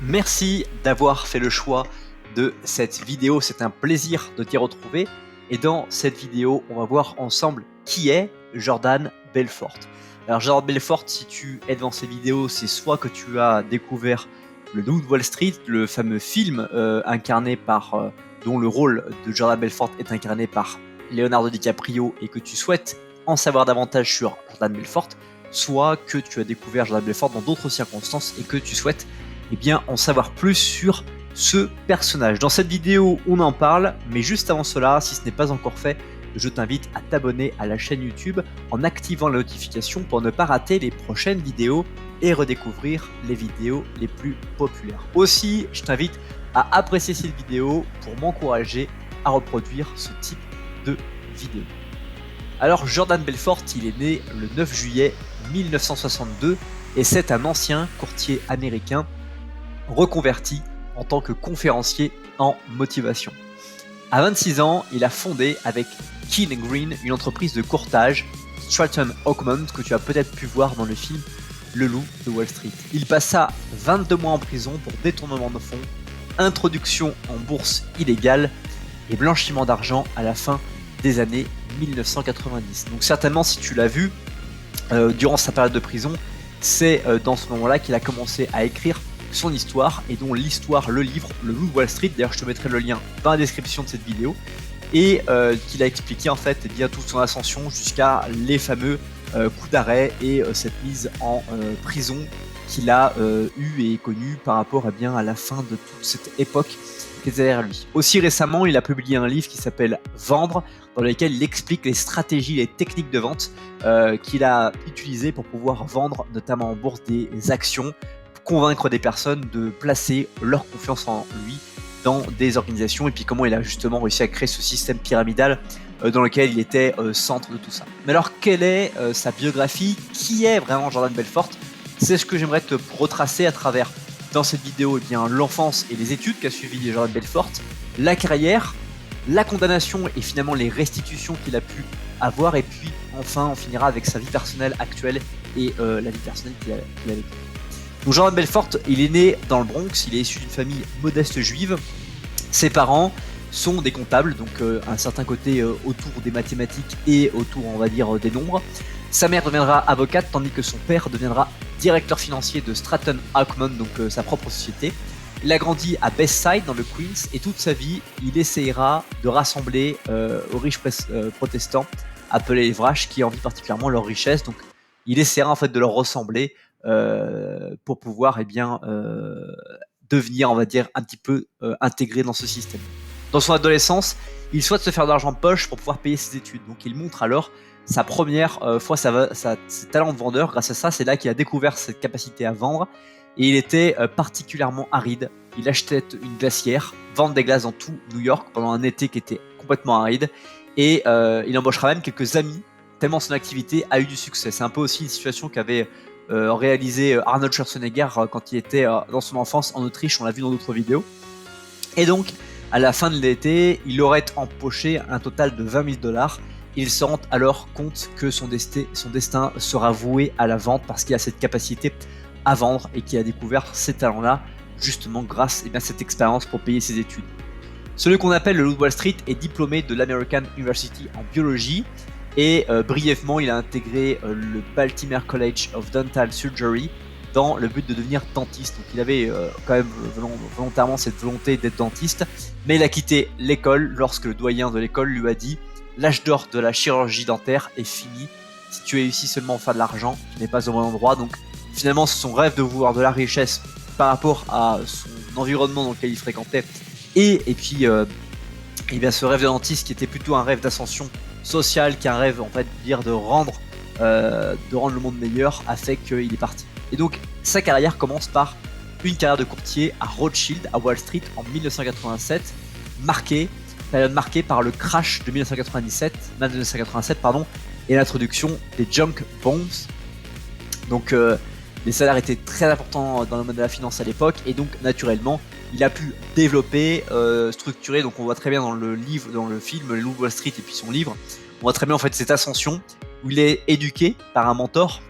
Merci d'avoir fait le choix de cette vidéo, c'est un plaisir de t'y retrouver. Et dans cette vidéo, on va voir ensemble qui est Jordan Belfort. Alors Jordan Belfort, si tu es devant ces vidéos, c'est soit que tu as découvert le Loup de Wall Street, le fameux film incarné par, dont le rôle de Jordan Belfort est incarné par Leonardo DiCaprio et que tu souhaites en savoir davantage sur Jordan Belfort, soit que tu as découvert Jordan Belfort dans d'autres circonstances et que tu souhaites en savoir plus sur ce personnage. Dans cette vidéo, on en parle, mais juste avant cela, si ce n'est pas encore fait, je t'invite à t'abonner à la chaîne YouTube en activant la notification pour ne pas rater les prochaines vidéos et redécouvrir les vidéos les plus populaires. Aussi, je t'invite à apprécier cette vidéo pour m'encourager à reproduire ce type de vidéo. Alors Jordan Belfort, il est né le 9 juillet 1962 et c'est un ancien courtier américain reconverti en tant que conférencier en motivation. À 26 ans, il a fondé avec Keane Green une entreprise de courtage, Stratton Oakmont, que tu as peut-être pu voir dans le film Le Loup de Wall Street. Il passa 22 mois en prison pour détournement de fonds, introduction en bourse illégale et blanchiment d'argent à la fin des années 1990. Donc certainement, si tu l'as vu, durant sa période de prison, c'est dans ce moment-là qu'il a commencé à écrire son histoire et dont l'histoire, le livre, Le Loup de Wall Street, d'ailleurs je te mettrai le lien dans la description de cette vidéo, et qu'il a expliqué en fait bien toute son ascension jusqu'à les fameux coups d'arrêt et cette mise en prison qu'il a eu et connu par rapport à la fin de toute cette époque qui était derrière lui. Aussi récemment, il a publié un livre qui s'appelle Vendre, dans lequel il explique les stratégies, les techniques de vente qu'il a utilisées pour pouvoir vendre, notamment en bourse, des actions, convaincre des personnes de placer leur confiance en lui dans des organisations, et puis comment il a justement réussi à créer ce système pyramidal dans lequel il était centre de tout ça. Mais alors quelle est sa biographie? Qui est vraiment Jordan Belfort? C'est ce que j'aimerais te retracer à travers dans cette vidéo, l'enfance et les études qu'a suivi Jordan Belfort, la carrière, la condamnation et finalement les restitutions qu'il a pu avoir, et puis enfin on finira avec sa vie personnelle actuelle et la vie personnelle qu'il a vécue. Donc Jordan Belfort, il est né dans le Bronx, il est issu d'une famille modeste juive. Ses parents sont des comptables, donc un certain côté autour des mathématiques et autour, on va dire, des nombres. Sa mère deviendra avocate, tandis que son père deviendra directeur financier de Stratton Oakmont, donc sa propre société. Il a grandi à Bayside, dans le Queens, et toute sa vie, il essayera de rassembler aux riches protestants, appelés les Vraches, qui envient particulièrement leur richesse. Donc il essaiera en fait de leur ressembler pour pouvoir devenir, on va dire, un petit peu intégré dans ce système. Dans son adolescence, il souhaite se faire de l'argent de poche pour pouvoir payer ses études. Donc il montre alors sa première fois ses talents de vendeur. Grâce à ça, c'est là qu'il a découvert cette capacité à vendre. Et il était particulièrement aride. Il achetait une glacière, vendre des glaces dans tout New York pendant un été qui était complètement aride. Et il embauchera même quelques amis, tellement son activité a eu du succès. C'est un peu aussi une situation qu'avait réalisé Arnold Schwarzenegger quand il était dans son enfance en Autriche, on l'a vu dans d'autres vidéos. Et donc, à la fin de l'été, il aurait empoché un total de 20 000 $. Il se rend alors compte que son destin sera voué à la vente parce qu'il a cette capacité à vendre et qu'il a découvert ces talents-là justement grâce à cette expérience pour payer ses études. Celui qu'on appelle le Loup de Wall Street est diplômé de l'American University en biologie et brièvement il a intégré le Baltimore College of Dental Surgery dans le but de devenir dentiste. Donc il avait quand même volontairement cette volonté d'être dentiste, mais il a quitté l'école lorsque le doyen de l'école lui a dit « L'âge d'or de la chirurgie dentaire est fini, si tu es ici seulement pour faire de l'argent, tu n'es pas au bon endroit ». Donc finalement son rêve de vouloir de la richesse par rapport à son environnement dans lequel il fréquentait et puis ce rêve de dentiste qui était plutôt un rêve d'ascension sociale qu'un rêve, en fait, de rendre le monde meilleur, a fait qu'il est parti. Et donc sa carrière commence par une carrière de courtier à Rothschild à Wall Street en 1987, période marquée par le crash de 1997 et l'introduction des junk bonds. Donc les salaires étaient très importants dans le monde de la finance à l'époque, et donc naturellement il a pu développer, structurer. Donc on voit très bien dans le film Le Loup de Wall Street et puis son livre, on voit très bien en fait cette ascension où il est éduqué par un mentor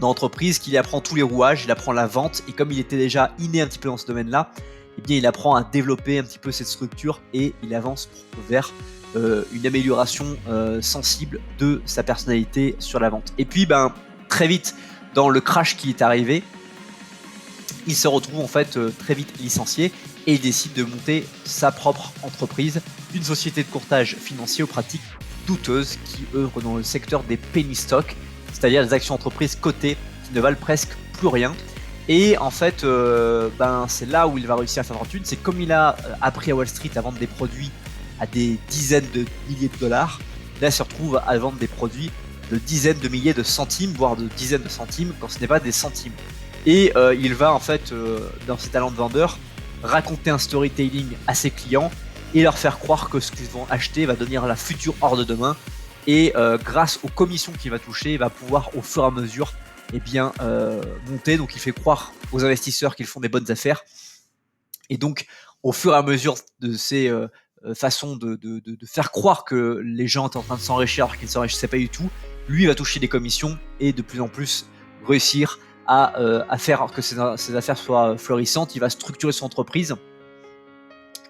dans l'entreprise, qu'il apprend tous les rouages, il apprend la vente, et comme il était déjà inné un petit peu dans ce domaine-là, eh bien il apprend à développer un petit peu cette structure et il avance vers une amélioration sensible de sa personnalité sur la vente. Et puis très vite, dans le crash qui est arrivé, il se retrouve en fait très vite licencié et il décide de monter sa propre entreprise, une société de courtage financier aux pratiques douteuses qui œuvre dans le secteur des penny stocks, c'est-à-dire des actions d'entreprise cotées qui ne valent presque plus rien. Et en fait, c'est là où il va réussir à faire fortune. C'est comme il a appris à Wall Street à vendre des produits à des dizaines de milliers de dollars, là il se retrouve à vendre des produits de dizaines de milliers de centimes, voire de dizaines de centimes, quand ce n'est pas des centimes. Et il va en fait, dans ses talents de vendeur, raconter un storytelling à ses clients et leur faire croire que ce qu'ils vont acheter va devenir la future or de demain. Et grâce aux commissions qu'il va toucher, il va pouvoir au fur et à mesure monter. Donc il fait croire aux investisseurs qu'ils font des bonnes affaires. Et donc au fur et à mesure de ces façons de faire croire que les gens étaient en train de s'enrichir alors qu'ils ne s'enrichissaient pas du tout, lui il va toucher des commissions et de plus en plus réussir à faire que ses affaires soient florissantes. Il va structurer son entreprise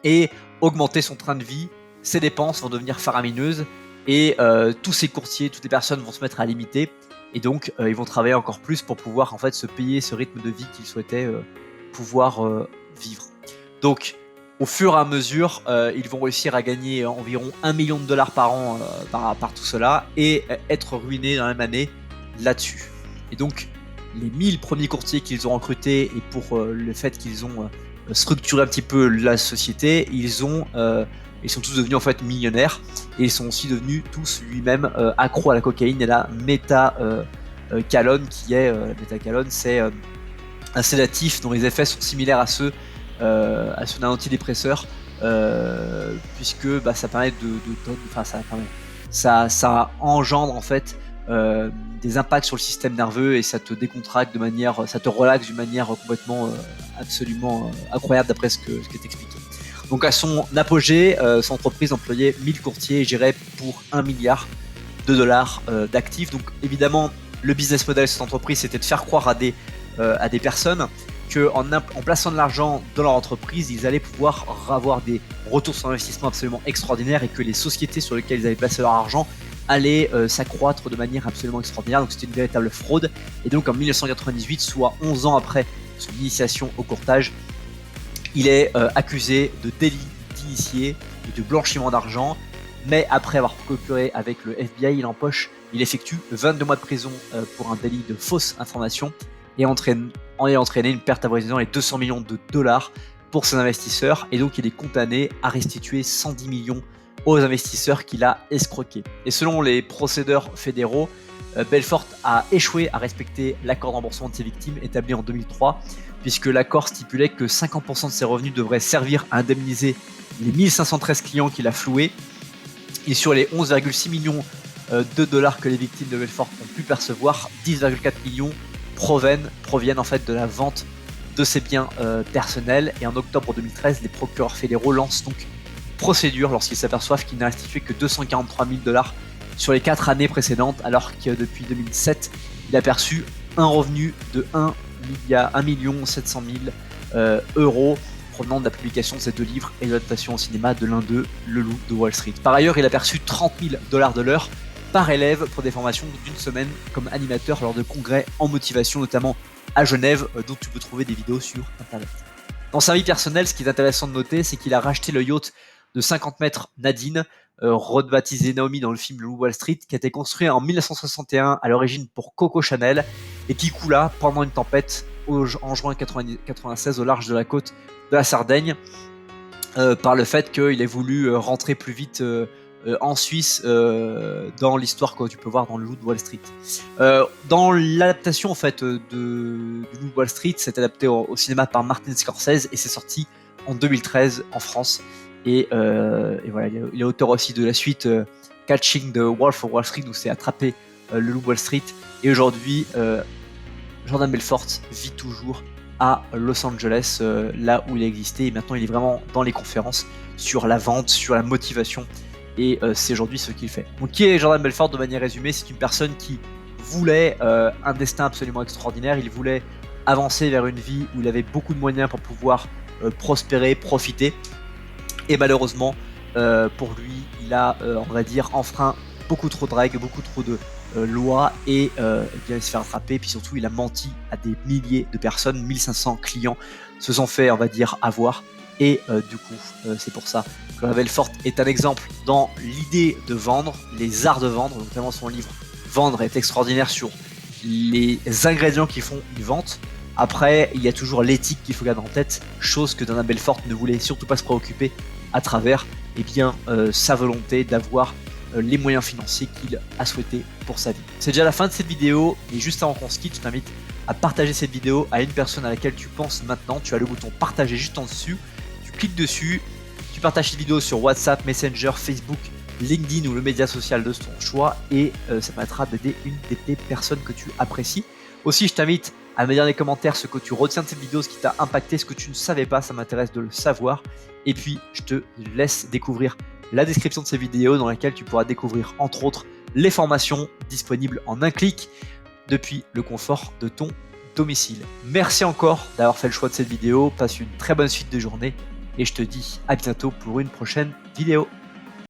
et augmenter son train de vie. Ses dépenses vont devenir faramineuses et tous ces courtiers, toutes les personnes vont se mettre à limiter et donc ils vont travailler encore plus pour pouvoir en fait se payer ce rythme de vie qu'ils souhaitaient pouvoir vivre. Donc au fur et à mesure, ils vont réussir à gagner environ 1 million de dollars par an par tout cela et être ruinés dans la même année là-dessus. Et donc les 1000 premiers courtiers qu'ils ont recrutés et pour le fait qu'ils ont structuré un petit peu la société, ils sont tous devenus en fait millionnaires et ils sont aussi devenus tous lui-même accros à la cocaïne et la méthacalone qui est méthacalone, c'est un sédatif dont les effets sont similaires à ceux d'un antidépresseur puisque ça permet ça engendre en fait des impacts sur le système nerveux et ça te décontracte de manière, ça te relaxe d'une manière complètement absolument incroyable d'après ce qui est expliqué. Donc à son apogée, son entreprise employait 1000 courtiers et gérait pour 1 milliard de dollars d'actifs. Donc évidemment, le business model de cette entreprise, c'était de faire croire à des personnes qu'en plaçant de l'argent dans leur entreprise, ils allaient pouvoir avoir des retours sur investissement absolument extraordinaires et que les sociétés sur lesquelles ils avaient placé leur argent allaient s'accroître de manière absolument extraordinaire. Donc c'était une véritable fraude. Et donc en 1998, soit 11 ans après son initiation au courtage, il est accusé de délit d'initié et de blanchiment d'argent. Mais après avoir procuré avec le FBI, il effectue 22 mois de prison pour un délit de fausse information et entraîné une perte avoisinant les 200 millions de dollars pour ses investisseurs. Et donc il est condamné à restituer 110 millions aux investisseurs qu'il a escroqués. Et selon les procédures fédéraux, Belfort a échoué à respecter l'accord de remboursement de ses victimes établi en 2003, puisque l'accord stipulait que 50% de ses revenus devraient servir à indemniser les 1513 clients qu'il a floués. Et sur les 11,6 millions de dollars que les victimes de Belfort ont pu percevoir, 10,4 millions proviennent en fait de la vente de ses biens personnels. Et en octobre 2013, les procureurs fédéraux lancent donc procédure lorsqu'ils s'aperçoivent qu'il n'a restitué que 243 000 dollars sur les 4 années précédentes, alors que depuis 2007, il a perçu un revenu de 1 700 000 euros provenant de la publication de ces 2 livres et de l'adaptation au cinéma de l'un d'eux, Le Loup de Wall Street. Par ailleurs, il a perçu 30 000 dollars de l'heure par élève pour des formations d'une semaine comme animateur lors de congrès en motivation, notamment à Genève, dont tu peux trouver des vidéos sur internet. Dans sa vie personnelle, ce qui est intéressant de noter, c'est qu'il a racheté le yacht de 50 mètres Nadine, rebaptisé Naomi dans le film Le Loup de Wall Street, qui a été construit en 1961 à l'origine pour Coco Chanel et qui coula pendant une tempête en juin 1996 au large de la côte de la Sardaigne par le fait qu'il ait voulu rentrer plus vite en Suisse dans l'histoire que tu peux voir dans Le Loup de Wall Street. Dans l'adaptation en fait du Loup de Wall Street, c'est adapté au cinéma par Martin Scorsese et c'est sorti en 2013 en France. Et voilà, il est auteur aussi de la suite Catching the Wolf of Wall Street, où c'est attraper le loup de Wall Street. Et aujourd'hui, Jordan Belfort vit toujours à Los Angeles, là où il a existé. Et maintenant, il est vraiment dans les conférences sur la vente, sur la motivation. Et c'est aujourd'hui ce qu'il fait. Donc, qui est Jordan Belfort de manière résumée? C'est une personne qui voulait un destin absolument extraordinaire, il voulait avancer vers une vie où il avait beaucoup de moyens pour pouvoir prospérer, profiter. Et malheureusement, pour lui, il a, on va dire, enfreint beaucoup trop de règles, beaucoup trop de lois et bien, il se fait rattraper. Et puis surtout, il a menti à des milliers de personnes. 1500 clients se sont fait, on va dire, avoir. Et du coup, c'est pour ça que Belfort est un exemple dans l'idée de vendre, les arts de vendre, notamment son livre Vendre est extraordinaire sur les ingrédients qui font une vente. Après, il y a toujours l'éthique qu'il faut garder en tête, chose que Dana Belfort ne voulait surtout pas se préoccuper à travers sa volonté d'avoir les moyens financiers qu'il a souhaité pour sa vie. C'est déjà la fin de cette vidéo et juste avant qu'on se quitte, je t'invite à partager cette vidéo à une personne à laquelle tu penses maintenant. Tu as le bouton partager juste en dessus, tu cliques dessus, tu partages cette vidéo sur WhatsApp, Messenger, Facebook, LinkedIn ou le média social de ton choix et ça permettra d'aider une des personnes que tu apprécies. Aussi, je t'invite à me dire dans les commentaires ce que tu retiens de cette vidéo, ce qui t'a impacté, ce que tu ne savais pas, ça m'intéresse de le savoir. Et puis, je te laisse découvrir la description de cette vidéo dans laquelle tu pourras découvrir entre autres les formations disponibles en un clic depuis le confort de ton domicile. Merci encore d'avoir fait le choix de cette vidéo, passe une très bonne suite de journée et je te dis à bientôt pour une prochaine vidéo.